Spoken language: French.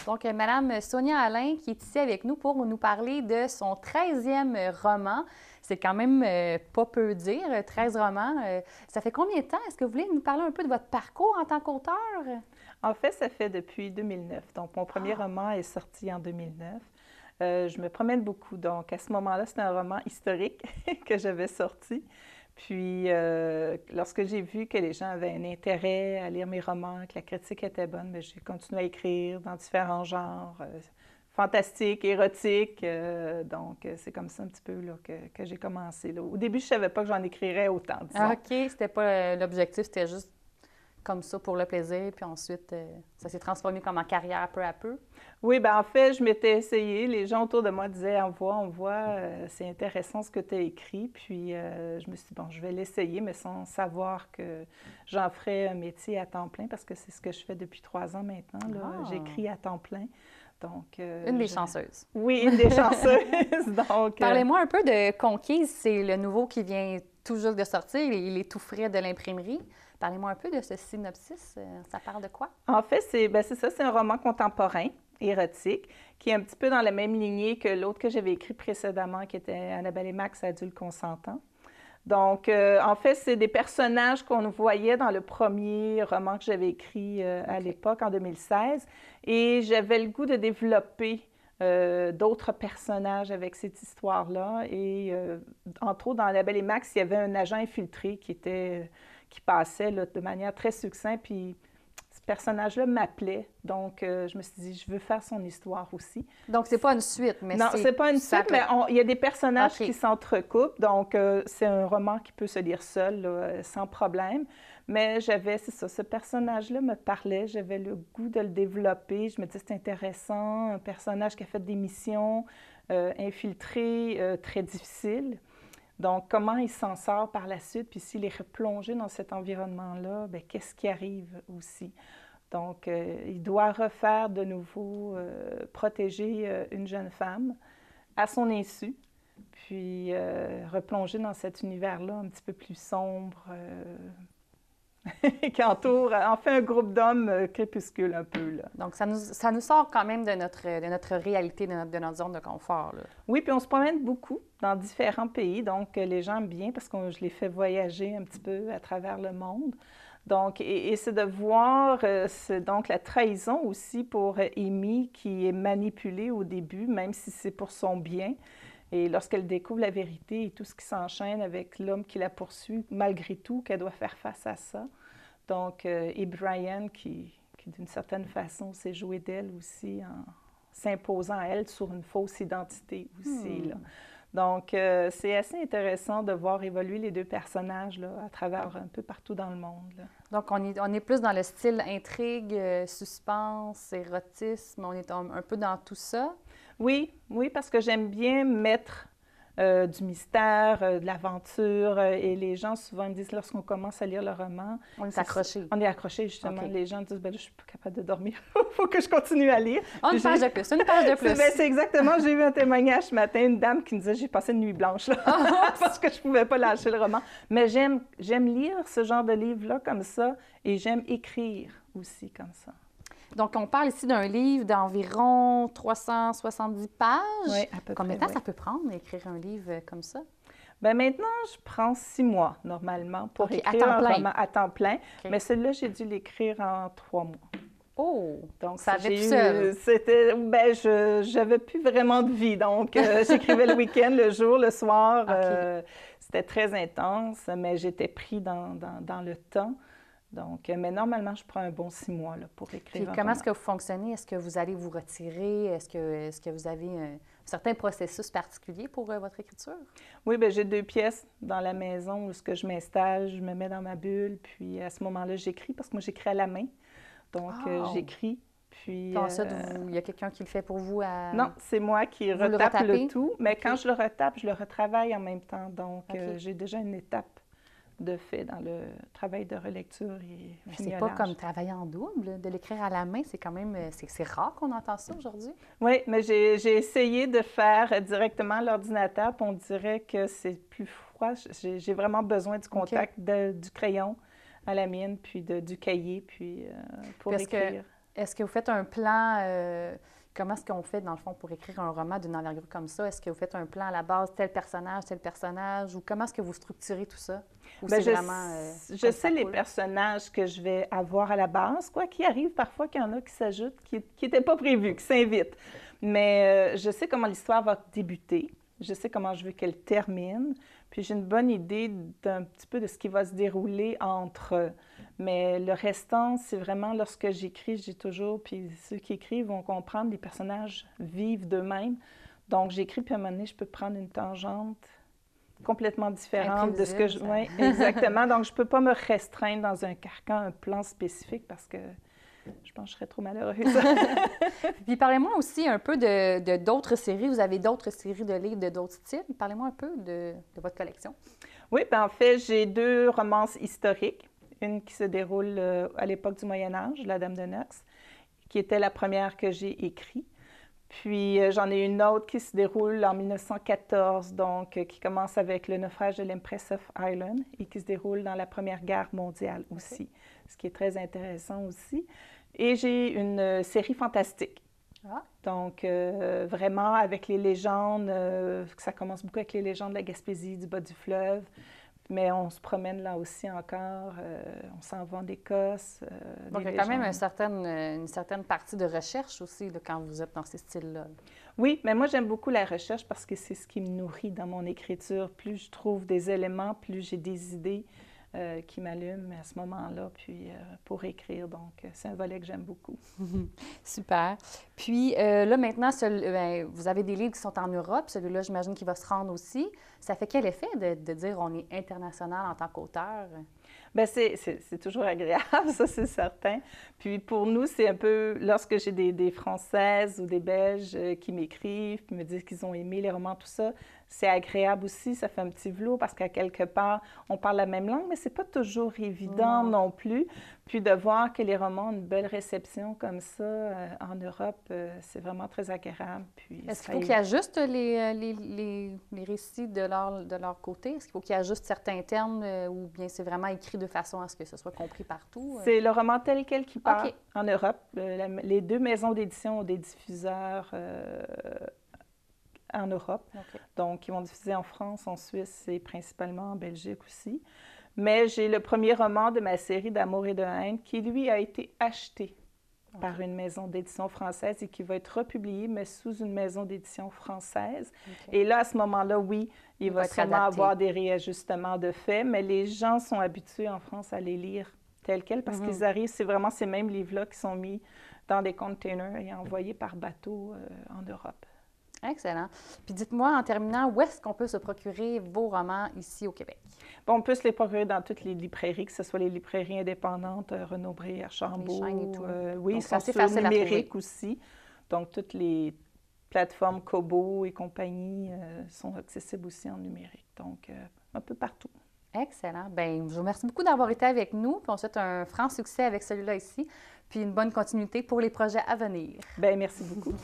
Donc, Madame Sonia Alain qui est ici avec nous pour nous parler de son 13e roman. C'est quand même pas peu dire, 13 romans. Ça fait combien de temps? Est-ce que vous voulez nous parler un peu de votre parcours en tant qu'auteur? En fait, ça fait depuis 2009. Donc, mon premier roman est sorti en 2009. Je me promène beaucoup. Donc, à ce moment-là, c'était un roman historique que j'avais sorti. Puis, lorsque j'ai vu que les gens avaient un intérêt à lire mes romans, que la critique était bonne, bien, j'ai continué à écrire dans différents genres, fantastiques, érotiques. Donc, c'est comme ça un petit peu là, que j'ai commencé. Là. Au début, je ne savais pas que j'en écrirais autant, disons. Ah, OK, c'était pas l'objectif, c'était juste comme ça pour le plaisir, puis ensuite, ça s'est transformé comme en carrière peu à peu. Oui, bien en fait, je m'étais essayée. Les gens autour de moi disaient, on voit, c'est intéressant ce que tu as écrit. Puis je me suis dit, bon, je vais l'essayer, mais sans savoir que j'en ferais un métier à temps plein, parce que c'est ce que je fais depuis 3 ans maintenant. Là. Ah. J'écris à temps plein. Donc, Une des chanceuses. Oui, une des chanceuses. Donc, Parlez-moi un peu de Conquise. C'est le nouveau qui vient tout juste de sortir. Il est tout frais de l'imprimerie. Parlez-moi un peu de ce synopsis. Ça parle de quoi? En fait, c'est ça, c'est un roman contemporain, érotique, qui est un petit peu dans la même lignée que l'autre que j'avais écrit précédemment, qui était Annabelle et Max, adulte consentant. Donc, en fait, c'est des personnages qu'on voyait dans le premier roman que j'avais écrit à l'époque, en 2016. Et j'avais le goût de développer d'autres personnages avec cette histoire-là. Et entre autres, dans Annabelle et Max, il y avait un agent infiltré qui passait là, de manière très succincte. Puis ce personnage-là m'appelait. Donc, je me suis dit, je veux faire son histoire aussi. Donc, c'est pas une suite, mais non, c'est pas une suite, mais il y a des personnages qui s'entrecoupent. Donc, c'est un roman qui peut se lire seul, là, sans problème. Mais c'est ça, ce personnage-là me parlait. J'avais le goût de le développer. Je me disais, c'est intéressant. Un personnage qui a fait des missions infiltrées, très difficiles. Donc, comment il s'en sort par la suite, puis s'il est replongé dans cet environnement-là, bien, qu'est-ce qui arrive aussi? Donc, il doit refaire de nouveau, protéger une jeune femme à son insu, puis replonger dans cet univers-là un petit peu plus sombre, qui entoure, en fait, un groupe d'hommes crépuscule un peu, là. Donc, ça nous sort quand même de notre réalité, de notre zone de confort, là. Oui, puis on se promène beaucoup dans différents pays, donc les gens aiment bien parce que je les fais voyager un petit peu à travers le monde. Donc, et c'est de voir donc la trahison aussi pour Amy qui est manipulée au début, même si c'est pour son bien. Et lorsqu'elle découvre la vérité et tout ce qui s'enchaîne avec l'homme qui la poursuit, malgré tout, qu'elle doit faire face à ça. Donc, et Brian qui d'une certaine façon, s'est joué d'elle aussi en s'imposant à elle sur une fausse identité aussi, là. Donc, c'est assez intéressant de voir évoluer les deux personnages là, à travers un peu partout dans le monde, là. Donc, on est plus dans le style intrigue, suspense, érotisme. On est un peu dans tout ça. Oui, oui, parce que j'aime bien mettre du mystère, de l'aventure. Et les gens, souvent, me disent, lorsqu'on commence à lire le roman... On est accroché. On est accroché, justement. Okay. Les gens disent, ben là, je suis pas capable de dormir. Il faut que je continue à lire. Une page de plus, une page de plus. C'est exactement, j'ai eu un témoignage ce matin, une dame qui me disait, j'ai passé une nuit blanche, là, parce que je ne pouvais pas lâcher le roman. Mais j'aime lire ce genre de livre-là comme ça, et j'aime écrire aussi comme ça. Donc, on parle ici d'un livre d'environ 370 pages. Oui, à peu Combien de près, temps ça peut prendre d'écrire un livre comme ça? Bien, maintenant, je prends 6 mois, normalement, pour écrire un roman à temps plein. Okay. Mais celui-là, j'ai dû l'écrire en 3 mois. Oh! Donc, ça avait tout seul. C'était... Bien, j'avais plus vraiment de vie. Donc, j'écrivais le week-end, le jour, le soir. Okay. C'était très intense, mais j'étais pris dans le temps. Donc, mais normalement, je prends un bon 6 mois là, pour écrire. Puis comment est-ce que vous fonctionnez? Est-ce que vous allez vous retirer? Est-ce que vous avez un certain processus particulier pour votre écriture? Oui, bien, j'ai 2 pièces dans la maison où je m'installe, je me mets dans ma bulle, puis à ce moment-là, j'écris parce que moi, j'écris à la main. Donc, j'écris. Puis ensuite, il y a quelqu'un qui le fait pour vous à... Non, c'est moi qui retape le tout. Mais quand je le retape, je le retravaille en même temps. Donc, j'ai déjà une étape de fait dans le travail de relecture et fignolage. C'est pas comme travailler en double, de l'écrire à la main, c'est quand même, c'est rare qu'on entend ça aujourd'hui. Oui, mais j'ai essayé de faire directement à l'ordinateur, puis on dirait que c'est plus froid. J'ai vraiment besoin du contact du crayon à la mine, puis du cahier, puis pour écrire. Est-ce que vous faites un plan, comment est-ce qu'on fait dans le fond pour écrire un roman d'une envergure comme ça? Est-ce que vous faites un plan à la base, tel personnage, ou comment est-ce que vous structurez tout ça? Ou Bien, c'est vraiment je sais les personnages que je vais avoir à la base, quoi qu'il arrive parfois qu'il y en a qui s'ajoutent, qui n'étaient pas prévus, qui s'invitent. Mais je sais comment l'histoire va débuter, je sais comment je veux qu'elle termine, puis j'ai une bonne idée d'un petit peu de ce qui va se dérouler entre. Mais le restant, c'est vraiment lorsque j'écris, je dis toujours, puis ceux qui écrivent vont comprendre, les personnages vivent d'eux-mêmes. Donc j'écris, puis à un moment donné, je peux prendre une tangente complètement différente de ce que je... Oui, exactement. Donc, je ne peux pas me restreindre dans un carcan, un plan spécifique parce que je pense que je serais trop malheureuse. Puis parlez-moi aussi un peu d'autres séries. Vous avez d'autres séries de livres de d'autres styles. Parlez-moi un peu de votre collection. Oui, bien en fait, j'ai 2 romances historiques. Une qui se déroule à l'époque du Moyen Âge, La Dame de Nox, qui était la première que j'ai écrite. Puis j'en ai une autre qui se déroule en 1914, donc qui commence avec le naufrage de l'Empress of Ireland et qui se déroule dans la Première Guerre mondiale aussi, ce qui est très intéressant aussi. Et j'ai une série fantastique. Ah. Donc vraiment avec les légendes, ça commence beaucoup avec les légendes de la Gaspésie, du bas du fleuve. Mais on se promène là aussi encore, on s'en va en Écosse. Donc, il y a quand même une certaine partie de recherche aussi là, quand vous êtes dans ces styles-là. Oui, mais moi, j'aime beaucoup la recherche parce que c'est ce qui me nourrit dans mon écriture. Plus je trouve des éléments, plus j'ai des idées qui m'allument à ce moment-là, puis pour écrire. Donc, c'est un volet que j'aime beaucoup. Super. Puis là, maintenant, vous avez des livres qui sont en Europe. Celui-là, j'imagine qu'il va se rendre aussi. Ça fait quel effet de dire on est international en tant qu'auteur? Bien, c'est toujours agréable, ça, c'est certain. Puis pour nous, c'est un peu, lorsque j'ai des Françaises ou des Belges qui m'écrivent, puis me disent qu'ils ont aimé les romans, tout ça, c'est agréable aussi, ça fait un petit velours parce qu'à quelque part, on parle la même langue, mais c'est pas toujours évident non plus. Puis de voir que les romans ont une belle réception comme ça en Europe, c'est vraiment très agréable. Puis est-ce qu'il faut qu'ils ajustent les récits de leur côté? Est-ce qu'il faut qu'ils ajustent certains termes ou bien c'est vraiment écrit de façon à ce que ce soit compris partout? C'est le roman tel quel qui part en Europe. Les 2 maisons d'édition ont des diffuseurs en Europe. Donc, ils vont diffuser en France, en Suisse et principalement en Belgique aussi. Mais j'ai le premier roman de ma série d'Amour et de haine qui, lui, a été acheté par une maison d'édition française et qui va être republié, mais sous une maison d'édition française. Et là, à ce moment-là, oui, il va sûrement avoir des réajustements de faits, mais les gens sont habitués en France à les lire tels quels parce qu'ils arrivent, c'est vraiment ces mêmes livres-là qui sont mis dans des containers et envoyés par bateau en Europe. Excellent. Puis dites-moi, en terminant, où est-ce qu'on peut se procurer vos romans ici au Québec? Bon, on peut se les procurer dans toutes les librairies, que ce soit les librairies indépendantes, Renaud-Bré, Archambault. Et tout. Oui, ils sont sur numérique aussi. Donc, toutes les plateformes Kobo et compagnie sont accessibles aussi en numérique. Donc, un peu partout. Excellent. Bien, je vous remercie beaucoup d'avoir été avec nous. Puis on souhaite un franc succès avec celui-là ici, puis une bonne continuité pour les projets à venir. Bien, merci beaucoup.